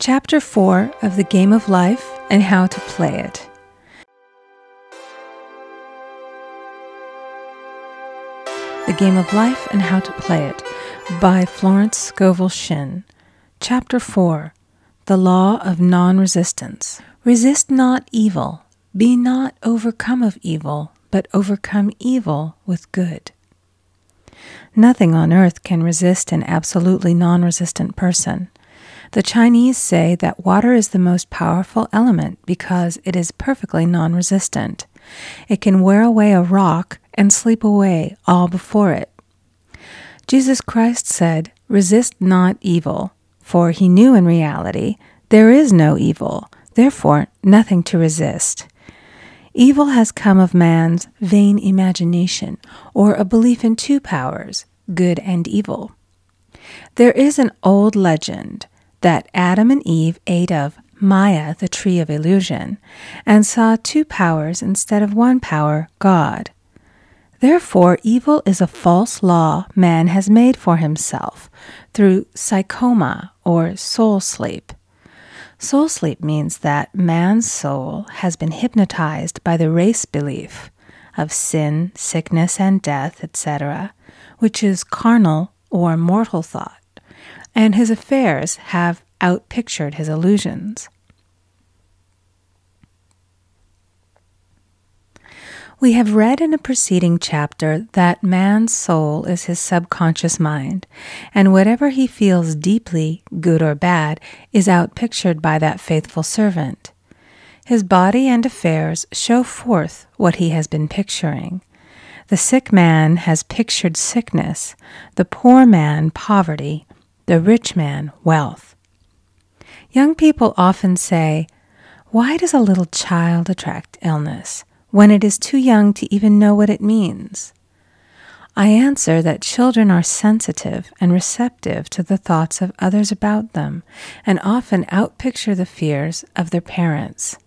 Chapter 4 of The Game of Life and How to Play It. The Game of Life and How to Play It by Florence Scovel Shinn. Chapter 4. The Law of Non-Resistance. Resist not evil. Be not overcome of evil, but overcome evil with good. Nothing on earth can resist an absolutely non-resistant person. The Chinese say that water is the most powerful element because it is perfectly non-resistant. It can wear away a rock and sleep away all before it. Jesus Christ said, "Resist not evil," for he knew in reality there is no evil, therefore nothing to resist. Evil has come of man's vain imagination, or a belief in two powers, good and evil. There is an old legend that Adam and Eve ate of Maya, the tree of illusion, and saw two powers instead of one power, God. Therefore, evil is a false law man has made for himself through psychoma or soul sleep. Soul sleep means that man's soul has been hypnotized by the race belief of sin, sickness, and death, etc., which is carnal or mortal thought, and his affairs have outpictured his illusions. We have read in a preceding chapter that man's soul is his subconscious mind, and whatever he feels deeply, good or bad, is outpictured by that faithful servant. His body and affairs show forth what he has been picturing. The sick man has pictured sickness, the poor man poverty, the rich man wealth. Young people often say, "Why does a little child attract illness when it is too young to even know what it means?" I answer that children are sensitive and receptive to the thoughts of others about them and often outpicture the fears of their parents.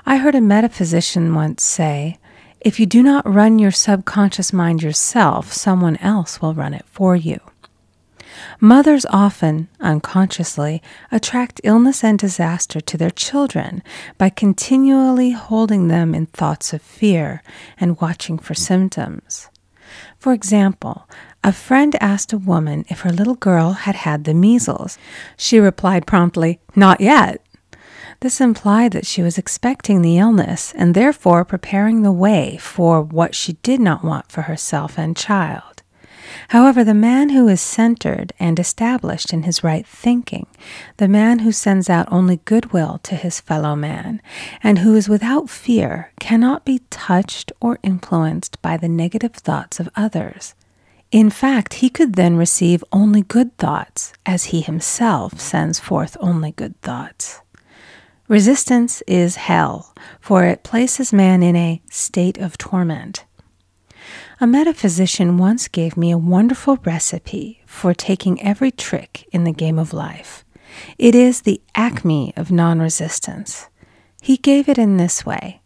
I heard a metaphysician once say, "If you do not run your subconscious mind yourself, someone else will run it for you." Mothers often, unconsciously, attract illness and disaster to their children by continually holding them in thoughts of fear and watching for symptoms. For example, a friend asked a woman if her little girl had had the measles. She replied promptly, "Not yet." This implied that she was expecting the illness and therefore preparing the way for what she did not want for herself and child. However, the man who is centered and established in his right thinking, the man who sends out only goodwill to his fellow man, and who is without fear, cannot be touched or influenced by the negative thoughts of others. In fact, he could then receive only good thoughts, as he himself sends forth only good thoughts. Resistance is hell, for it places man in a state of torment. A metaphysician once gave me a wonderful recipe for taking every trick in the game of life. It is the acme of non-resistance. He gave it in this way.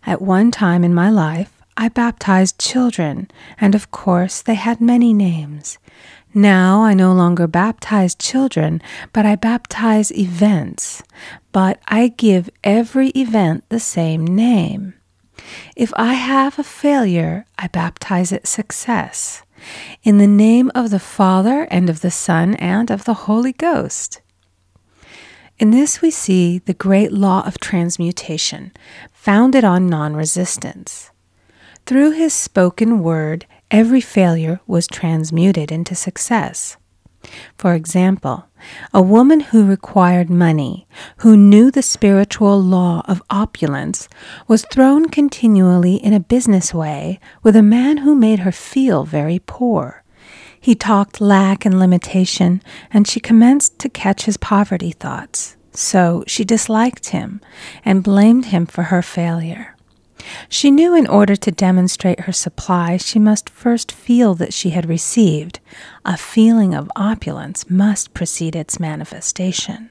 At one time in my life, I baptized children, and of course they had many names. Now I no longer baptize children, but I baptize events. But I give every event the same name. If I have a failure, I baptize it success. In the name of the Father and of the Son and of the Holy Ghost. In this we see the great law of transmutation, founded on non-resistance. Through his spoken word, every failure was transmuted into success. For example, a woman who required money, who knew the spiritual law of opulence, was thrown continually in a business way with a man who made her feel very poor. He talked lack and limitation, and she commenced to catch his poverty thoughts. So she disliked him and blamed him for her failure. She knew in order to demonstrate her supply, she must first feel that she had received. A feeling of opulence must precede its manifestation.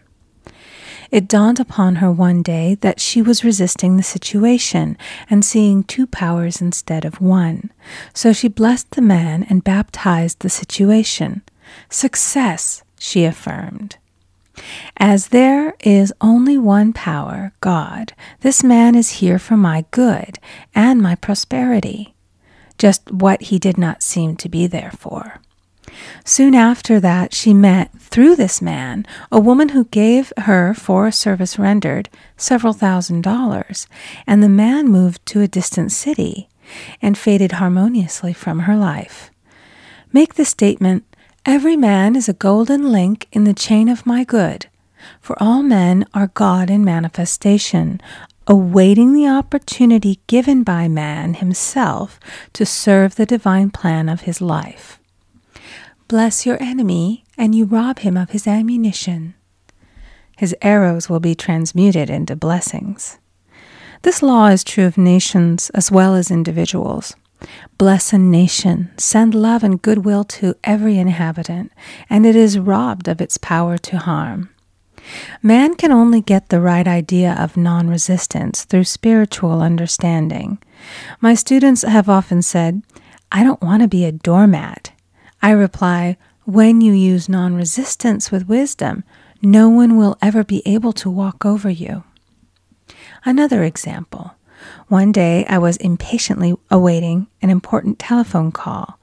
It dawned upon her one day that she was resisting the situation and seeing two powers instead of one. So she blessed the man and baptized the situation. "Success," she affirmed. As there is only one power, God, this man is here for my good and my prosperity, just what he did not seem to be there for. Soon after that, she met, through this man, a woman who gave her, for a service rendered, several $1,000s, and the man moved to a distant city and faded harmoniously from her life. Make the statement, "Every man is a golden link in the chain of my good, for all men are God in manifestation, awaiting the opportunity given by man himself to serve the divine plan of his life. Bless your enemy, and you rob him of his ammunition. His arrows will be transmuted into blessings." This law is true of nations as well as individuals. Bless a nation, send love and goodwill to every inhabitant, and it is robbed of its power to harm. Man can only get the right idea of non-resistance through spiritual understanding. My students have often said, "I don't want to be a doormat." I reply, when you use non-resistance with wisdom, no one will ever be able to walk over you. Another example. One day I was impatiently awaiting an important telephone call.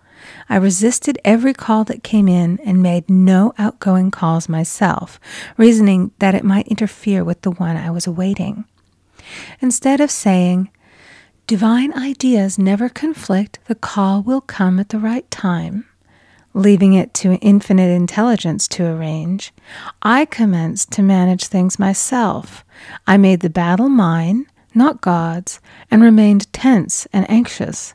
I resisted every call that came in and made no outgoing calls myself, reasoning that it might interfere with the one I was awaiting. Instead of saying, "Divine ideas never conflict, the call will come at the right time," leaving it to infinite intelligence to arrange, I commenced to manage things myself. I made the battle mine, not God's, and remained tense and anxious.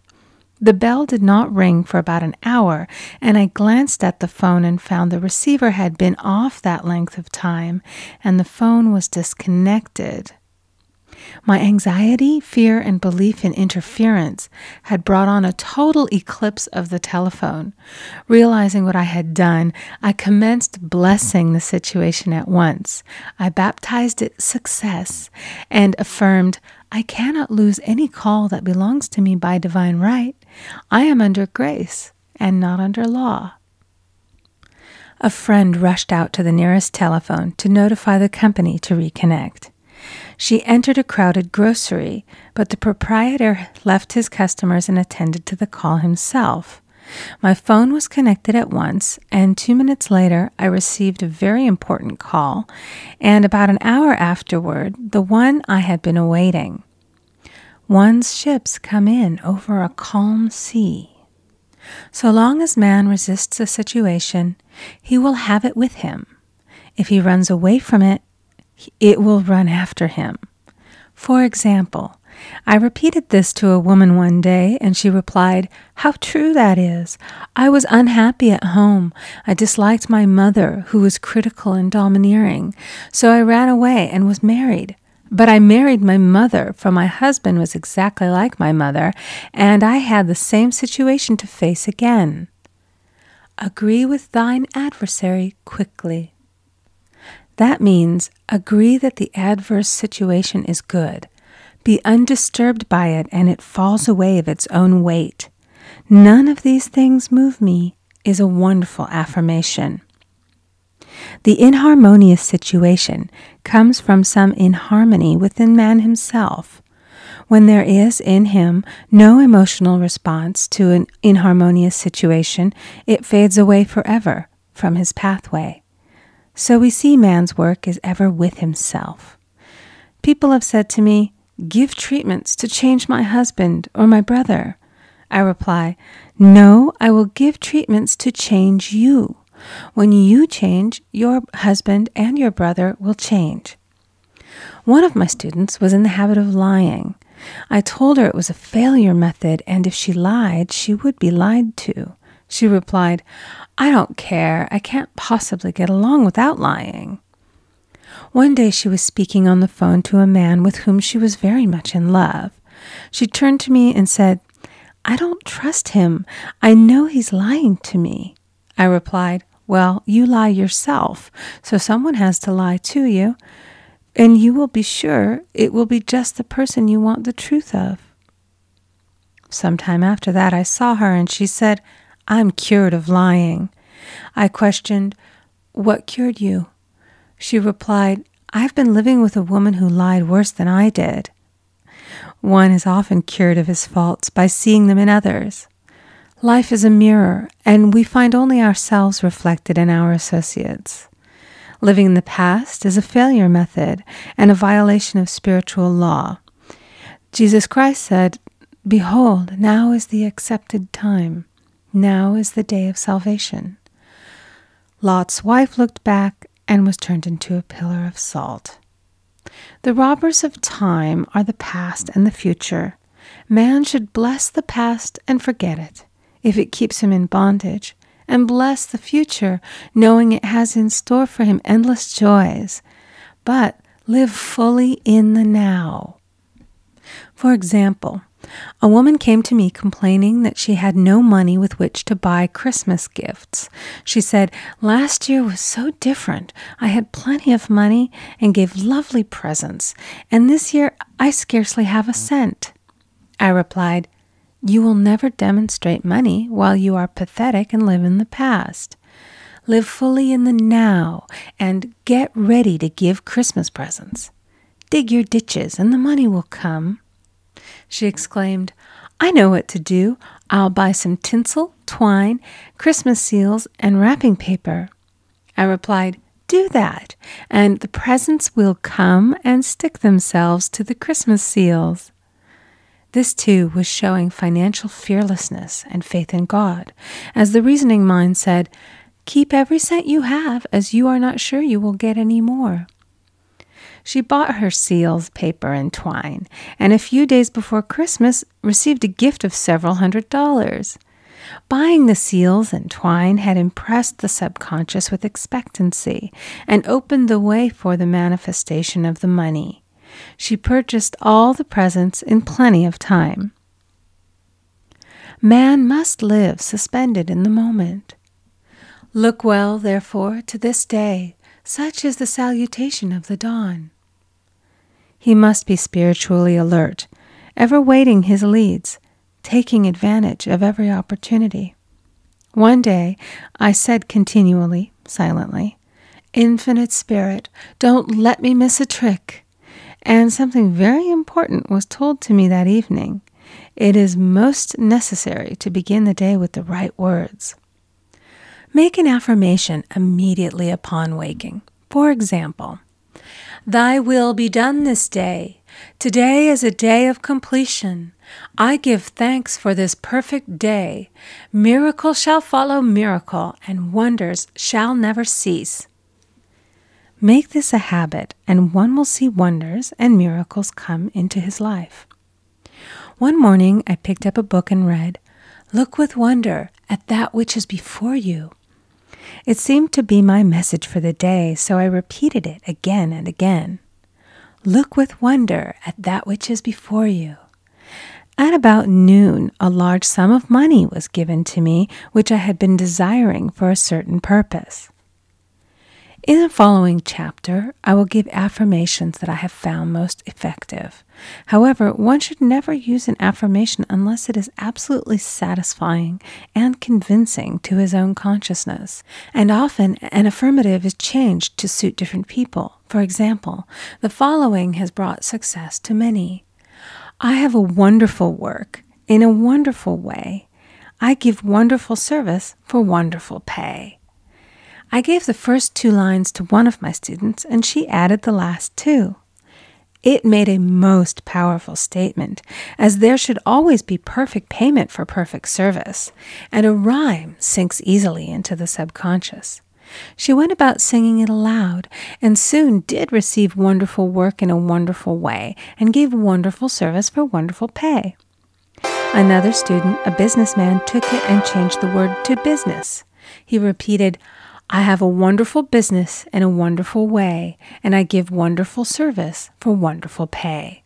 The bell did not ring for about an hour, and I glanced at the phone and found the receiver had been off that length of time, and the phone was disconnected. My anxiety, fear, and belief in interference had brought on a total eclipse of the telephone. Realizing what I had done, I commenced blessing the situation at once. I baptized it success and affirmed, "I cannot lose any call that belongs to me by divine right. I am under grace and not under law." A friend rushed out to the nearest telephone to notify the company to reconnect. She entered a crowded grocery, but the proprietor left his customers and attended to the call himself. My phone was connected at once, and 2 minutes later I received a very important call, and about an hour afterward, the one I had been awaiting. One's ships come in over a calm sea. So long as man resists a situation, he will have it with him. If he runs away from it, it will run after him. For example, I repeated this to a woman one day, and she replied, "How true that is. I was unhappy at home. I disliked my mother, who was critical and domineering, so I ran away and was married. But I married my mother, for my husband was exactly like my mother, and I had the same situation to face again." Agree with thine adversary quickly. That means agree that the adverse situation is good. Be undisturbed by it, and it falls away of its own weight. "None of these things move me" is a wonderful affirmation. The inharmonious situation comes from some inharmony within man himself. When there is in him no emotional response to an inharmonious situation, it fades away forever from his pathway. So we see man's work is ever with himself. People have said to me, "Give treatments to change my husband or my brother." I reply, "No, I will give treatments to change you. When you change, your husband and your brother will change." One of my students was in the habit of lying. I told her it was a failure method, and if she lied, she would be lied to. She replied, "I don't care. I can't possibly get along without lying." One day she was speaking on the phone to a man with whom she was very much in love. She turned to me and said, "I don't trust him. I know he's lying to me." I replied, "Well, you lie yourself, so someone has to lie to you, and you will be sure it will be just the person you want the truth of." Sometime after that I saw her, and she said, "I'm cured of lying." I questioned, "What cured you?" She replied, "I've been living with a woman who lied worse than I did." One is often cured of his faults by seeing them in others. Life is a mirror, and we find only ourselves reflected in our associates. Living in the past is a failure method and a violation of spiritual law. Jesus Christ said, "Behold, now is the accepted time. Now is the day of salvation." Lot's wife looked back and was turned into a pillar of salt. The robbers of time are the past and the future. Man should bless the past and forget it, if it keeps him in bondage, and bless the future, knowing it has in store for him endless joys, but live fully in the now. For example, a woman came to me complaining that she had no money with which to buy Christmas gifts. She said, "Last year was so different. I had plenty of money and gave lovely presents, and this year I scarcely have a cent." I replied, "You will never demonstrate money while you are pathetic and live in the past. Live fully in the now and get ready to give Christmas presents. Dig your ditches and the money will come." She exclaimed, "I know what to do. I'll buy some tinsel, twine, Christmas seals, and wrapping paper." I replied, "Do that, and the presents will come and stick themselves to the Christmas seals." This too was showing financial fearlessness and faith in God, as the reasoning mind said, "Keep every cent you have, as you are not sure you will get any more." She bought her seals, paper, and twine, and a few days before Christmas received a gift of several $100s. Buying the seals and twine had impressed the subconscious with expectancy and opened the way for the manifestation of the money. She purchased all the presents in plenty of time. Man must live suspended in the moment. Look well, therefore, to this day. Such is the salutation of the dawn. He must be spiritually alert, ever waiting his leads, taking advantage of every opportunity. One day I said continually, silently, "Infinite Spirit, don't let me miss a trick." And something very important was told to me that evening. It is most necessary to begin the day with the right words. Make an affirmation immediately upon waking. For example, "Thy will be done this day. Today is a day of completion. I give thanks for this perfect day. Miracle shall follow miracle, and wonders shall never cease." Make this a habit, and one will see wonders and miracles come into his life. One morning I picked up a book and read, "Look with wonder at that which is before you." It seemed to be my message for the day, so I repeated it again and again. Look with wonder at that which is before you. At about noon, a large sum of money was given to me, which I had been desiring for a certain purpose. In the following chapter, I will give affirmations that I have found most effective. However, one should never use an affirmation unless it is absolutely satisfying and convincing to his own consciousness. And often, an affirmative is changed to suit different people. For example, the following has brought success to many. "I have a wonderful work in a wonderful way. I give wonderful service for wonderful pay." I gave the first 2 lines to one of my students, and she added the last 2. It made a most powerful statement, as there should always be perfect payment for perfect service, and a rhyme sinks easily into the subconscious. She went about singing it aloud, and soon did receive wonderful work in a wonderful way, and gave wonderful service for wonderful pay. Another student, a businessman, took it and changed the word to business. He repeated, "I have a wonderful business in a wonderful way, and I give wonderful service for wonderful pay."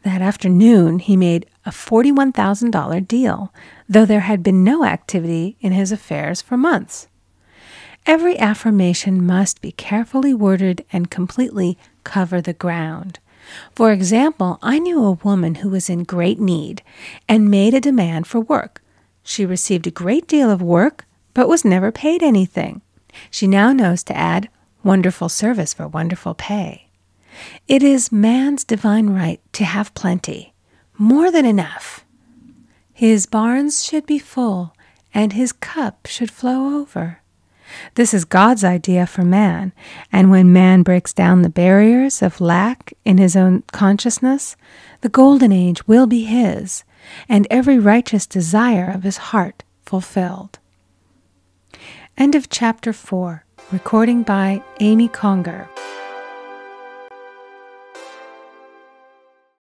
That afternoon, he made a $41,000 deal, though there had been no activity in his affairs for months. Every affirmation must be carefully worded and completely cover the ground. For example, I knew a woman who was in great need and made a demand for work. She received a great deal of work, but was never paid anything. She now knows to add wonderful service for wonderful pay. It is man's divine right to have plenty, more than enough. His barns should be full, and his cup should flow over. This is God's idea for man, and when man breaks down the barriers of lack in his own consciousness, the golden age will be his, and every righteous desire of his heart fulfilled. End of chapter 4. Recording by Amy Conger.